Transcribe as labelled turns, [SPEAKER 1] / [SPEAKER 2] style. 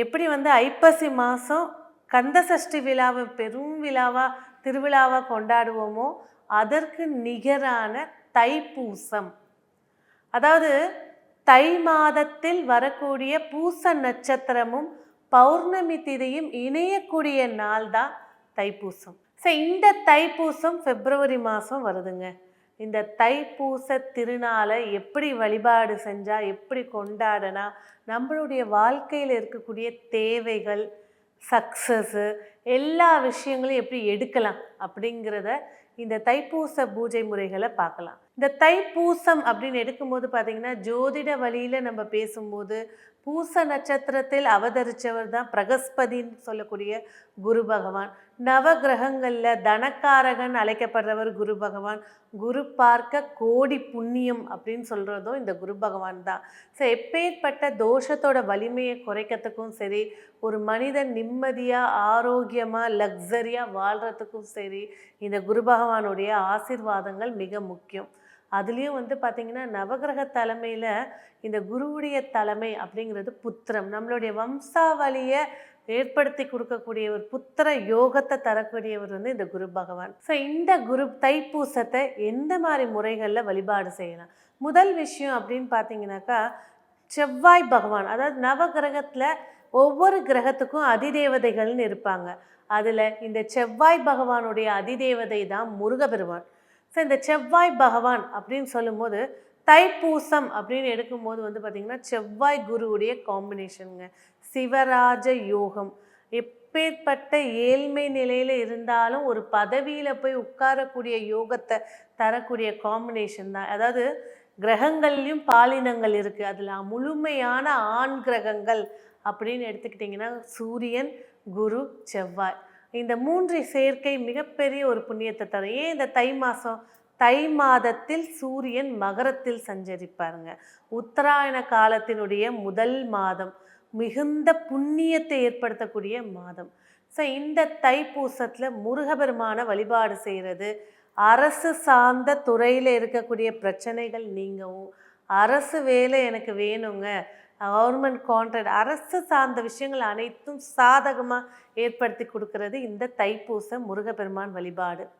[SPEAKER 1] எப்படி வந்து ஐப்பசி மாதம் கந்த சஷ்டி விழாவை பெரும் விழாவாக திருவிழாவாக கொண்டாடுவோமோ அதற்கு நிகரான தைப்பூசம். அதாவது தை மாதத்தில் வரக்கூடிய பூச நட்சத்திரமும் பௌர்ணமி திதியும் இணையக்கூடிய நாள் தான் தைப்பூசம். இந்த தைப்பூசம் பிப்ரவரி மாதம் வருதுங்க. இந்த தைப்பூச திருநாளை எப்படி வழிபாடு செஞ்சால், எப்படி கொண்டாடினா நம்மளுடைய வாழ்க்கையில் இருக்கக்கூடிய தேவைகள், சக்ஸஸ்ஸு, எல்லா விஷயங்களையும் எப்படி எடுக்கலாம் அப்படிங்கிறத இந்த தைப்பூச பூஜை முறைகளை பார்க்கலாம். இந்த தைப்பூசம் அப்படின்னு எடுக்கும்போது பார்த்திங்கன்னா, ஜோதிட வழியில் நம்ம பேசும்போது பூச நட்சத்திரத்தில் அவதரித்தவர் தான் பிரகஸ்பதின்னு சொல்லக்கூடிய குரு பகவான். நவகிரகங்களில் தனக்காரகன் அழைக்கப்படுறவர் குரு பகவான். குரு பார்க்க கோடி புண்ணியம் அப்படின்னு சொல்கிறதும் இந்த குரு பகவான் தான். எப்பேற்பட்ட தோஷத்தோட வலிமையை குறைக்கிறதுக்கும் சரி, ஒரு மனிதன் நிம்மதியாக ஆரோக்கியமாக லக்ஸரியாக வாழ்கிறதுக்கும் சரி, இந்த குரு பகவானுடைய ஆசீர்வாதங்கள் மிக முக்கியம். அதுலேயும் வந்து பார்த்திங்கன்னா, நவகிரக தலைமையில் இந்த குருவுடைய தலைமை அப்படிங்கிறது புத்திரம், நம்மளுடைய வம்சாவளியை ஏற்படுத்தி கொடுக்கக்கூடிய ஒரு புத்திர யோகத்தை தரக்கூடியவர் வந்து இந்த குரு பகவான். இந்த குரு தைப்பூசத்தை எந்த மாதிரி முறைகளில் வழிபாடு செய்யலாம்? முதல் விஷயம் அப்படின்னு பார்த்தீங்கன்னாக்கா, செவ்வாய் பகவான், அதாவது நவகிரகத்தில் ஒவ்வொரு கிரகத்துக்கும் அதிதேவதைகள்னு இருப்பாங்க. அதில் இந்த செவ்வாய் பகவானுடைய அதிதேவதை தான் முருகபெருமான். இந்த செவ்வாய் பகவான் அப்படின்னு சொல்லும்போது தைப்பூசம் அப்படின்னு எடுக்கும்போது வந்து பார்த்திங்கன்னா, செவ்வாய் குருவுடைய காம்பினேஷனுங்க. சிவராஜ யோகம். எப்பேற்பட்ட ஏழ்மை நிலையில் இருந்தாலும் ஒரு பதவியில் போய் உட்காரக்கூடிய யோகத்தை தரக்கூடிய காம்பினேஷன் தான். அதாவது கிரகங்கள்லையும் பாலினங்கள் இருக்குது. அதில் முழுமையான ஆண் கிரகங்கள் அப்படின்னு எடுத்துக்கிட்டிங்கன்னா சூரியன், குரு, செவ்வாய். இந்த மூன்று சேர்க்கை மிகப்பெரிய ஒரு புண்ணியத்தை தரும். ஏன் இந்த தை மாதம்? தை மாதத்தில் சூரியன் மகரத்தில் சஞ்சரிப்பாருங்க. உத்தராயண காலத்தினுடைய முதல் மாதம், மிகுந்த புண்ணியத்தை ஏற்படுத்தக்கூடிய மாதம். இந்த தைப்பூசத்தில் முருகபெருமான வழிபாடு செய்கிறது, அரசு சார்ந்த துறையில் இருக்கக்கூடிய பிரச்சனைகள் நீங்கவும், அரசு வேலை எனக்கு வேணுங்க, கவர்மெண்ட் கான்ட்ராக்ட், அரசு சார்ந்த விஷயங்கள் அனைத்தும் சாதகமாக ஏற்படுத்தி கொடுக்கறது இந்த தைப்பூச முருகபெருமான் வழிபாடு.